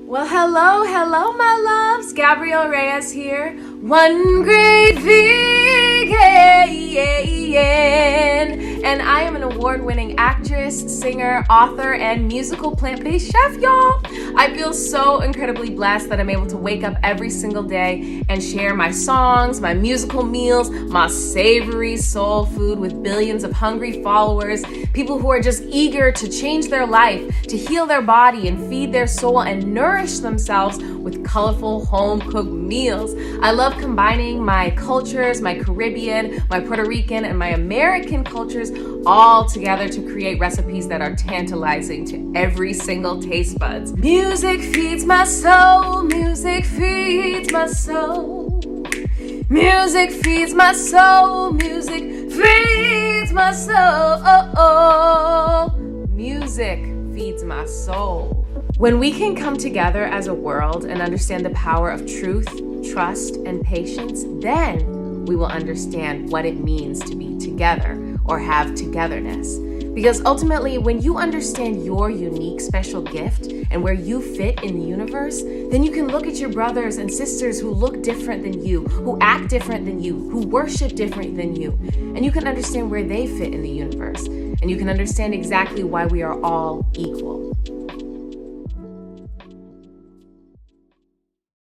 Well, hello, my loves. Gabrielle Reyes here. One great vegan. And I am an award-winning actress, singer, author, and musical plant-based chef, y'all. I feel so incredibly blessed that I'm able to wake up every single day and share my songs, my musical meals, my savory soul food with billions of hungry followers, people who are just eager to change their life, to heal their body and feed their soul and nourish themselves with colorful home-cooked meals. I love combining my cultures, my Caribbean, my Puerto Rican, and my American cultures all together to create recipes that are tantalizing to every single taste buds. Music feeds my soul, music feeds my soul. Music feeds my soul, music feeds my soul. Music feeds my soul. When we can come together as a world and understand the power of truth, trust, and patience, then we will understand what it means to be together or have togetherness. Because ultimately, when you understand your unique special gift and where you fit in the universe, then you can look at your brothers and sisters who look different than you, who act different than you, who worship different than you, and you can understand where they fit in the universe. And you can understand exactly why we are all equal.